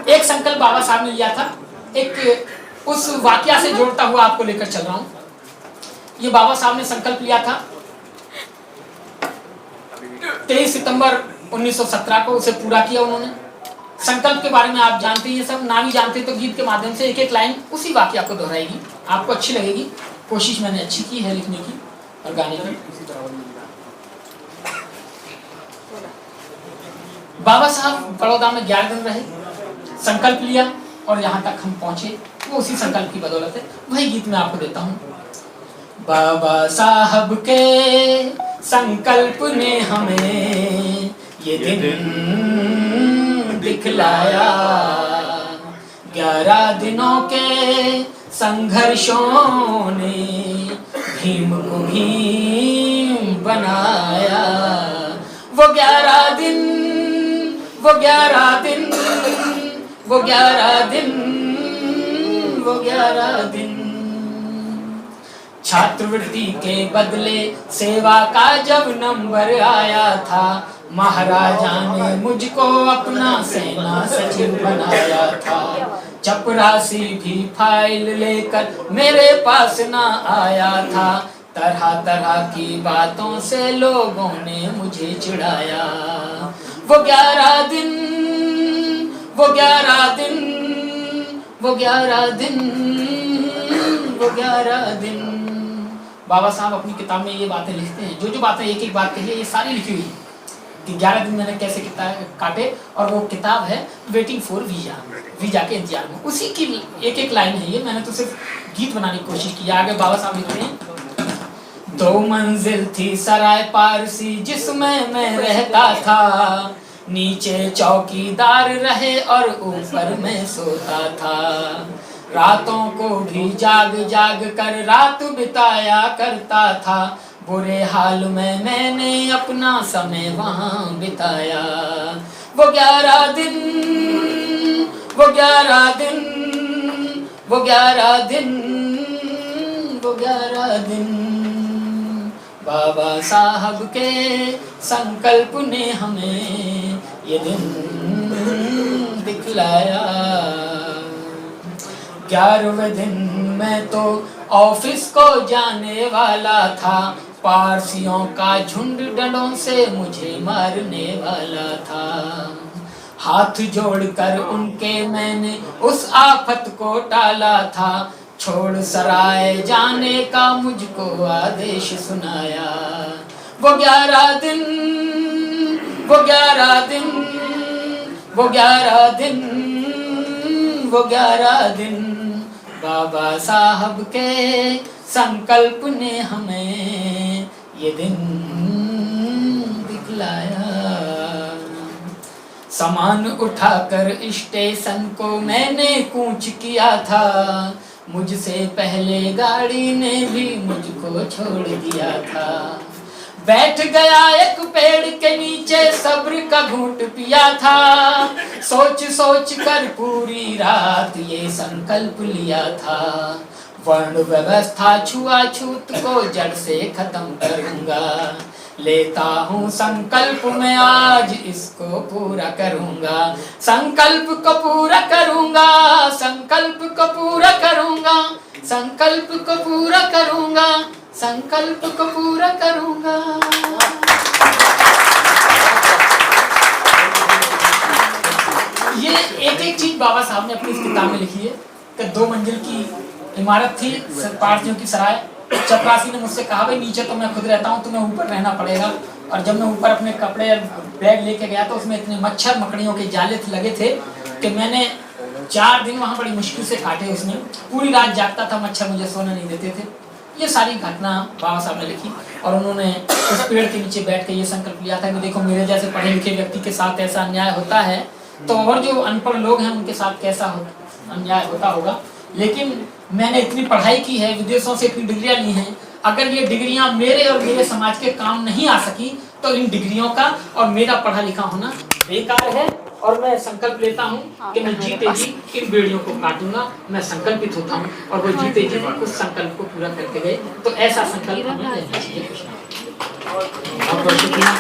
एक संकल्प बाबा साहब ने लिया था, एक उस वाकया से जोड़ता हुआ आपको लेकर चल रहा हूं। ये बाबा साहब ने संकल्प लिया था 23 सितंबर 1917 को, उसे पूरा किया उन्होंने। संकल्प के बारे में आप जानते हैं, ये सब ना भी जानते तो गीत के माध्यम से एक एक लाइन उसी वाकया को दोहराएगी, आपको अच्छी लगेगी। कोशिश मैंने अच्छी की है लिखने की और गाने की। बाबा साहब बड़ौदा में 11 दिन रहे, संकल्प लिया और यहाँ तक हम पहुंचे, वो उसी संकल्प की बदौलत है। वही गीत मैं आपको देता हूँ। बाबा साहब के संकल्प ने हमें ये दिन दिखलाया, 11 दिनों के संघर्षों ने भीम को भीम बनाया। वो 11 दिन, वो 11 दिन, वो 11 दिन, वो 11 दिन, छात्रवृत्ति के बदले सेवा का जब नंबर आया था, महाराजा ने मुझको अपना सेना सचिव बनाया था। चपरासी भी फाइल लेकर मेरे पास ना आया था, तरह तरह की बातों से लोगों ने मुझे चिढ़ाया। वो 11 दिन, वो 11 दिन, वो 11 दिन, वो 11 दिन। बाबा साहब अपनी किताब में ये बातें लिखते हैं, जो जो बातें एक एक बात कही है ये सारी लिखी हुई है कि 11 दिन मैंने कैसे काटे। और वो किताब है वेटिंग फॉर वीजा, वीजा के इंतजार में, उसी की एक एक लाइन है ये। मैंने तो सिर्फ गीत बनाने की कोशिश की। आगे बाबा साहब लिखते हैं, 2 मंजिल थी सराय पारसी जिसमें मैं रहता था, नीचे चौकीदार रहे और ऊपर मैं सोता था। रातों को भी जाग जाग कर रात बिताया करता था, बुरे हाल में मैंने अपना समय वहाँ बिताया। वो 11 दिन, वो 11 दिन, वो 11 दिन, वो 11 दिन, बाबा साहब के संकल्प ने हमें ये दिन दिखलाया। 11वें दिन मैं तो ऑफिस को जाने वाला था, पारसियों का झुंड डंडों से मुझे मारने वाला था। हाथ जोड़कर उनके मैंने उस आफत को टाला था, छोड़ सराय जाने का मुझको आदेश सुनाया। वो 11 दिन, वो 11 दिन, वो 11 दिन, वो 11 दिन, बाबा साहब के संकल्प ने हमें ये दिन दिखलाया। सामान उठाकर स्टेशन को मैंने कूच किया था, मुझसे पहले गाड़ी ने भी मुझको छोड़ दिया था। बैठ गया एक पेड़ के नीचे सब्र का घूंट पिया था, सोच सोच कर पूरी रात ये संकल्प लिया था। वर्ण व्यवस्था छुआछूत को जड़ से खत्म करूंगा, लेता हूँ संकल्प मैं आज इसको पूरा करूंगा। संकल्प को पूरा करूंगा, संकल्प को पूरा करूंगा, संकल्प को पूरा करूंगा, संकल्प को पूरा करूंगा। ये एक एक चीज बाबा साहब ने अपनी इस किताब में लिखी है कि 2 मंजिल की इमारत थी पारसियों की सराय। चपरासी ने मुझसे कहा भाई नीचे तो मैं खुद रहता हूँ, तुम्हें ऊपर रहना पड़ेगा। और जब मैं ऊपर अपने कपड़े बैग लेके गया तो उसमें इतने मच्छर मकड़ियों के जाले लगे थे कि मैंने 4 दिन वहाँ बड़ी मुश्किल से काटे। उसने पूरी रात जागता था, मच्छर मुझे सोने नहीं देते थे। ये सारी घटना बाबा साहब ने लिखी और उन्होंने उस पेड़ के नीचे बैठ के ये संकल्प लिया था कि देखो मेरे जैसे पढ़े लिखे व्यक्ति के साथ ऐसा अन्याय होता है तो और जो अनपढ़ लोग हैं उनके साथ कैसा अन्याय होता होगा। लेकिन मैंने इतनी पढ़ाई की है, विदेशों से इतनी डिग्रियां ली हैं, अगर ये डिग्रियां मेरे और मेरे समाज के काम नहीं आ सकी तो इन डिग्रियों का और मेरा पढ़ा लिखा होना बेकार है। और मैं संकल्प लेता हूँ कि मैं जीते जी इन बेड़ियों को काटूंगा। मैं संकल्पित होता हूँ और वो जीते जी उस संकल्प को पूरा करके गए। तो ऐसा संकल्प हमें लेना चाहिए। बहुत बहुत शुक्रिया।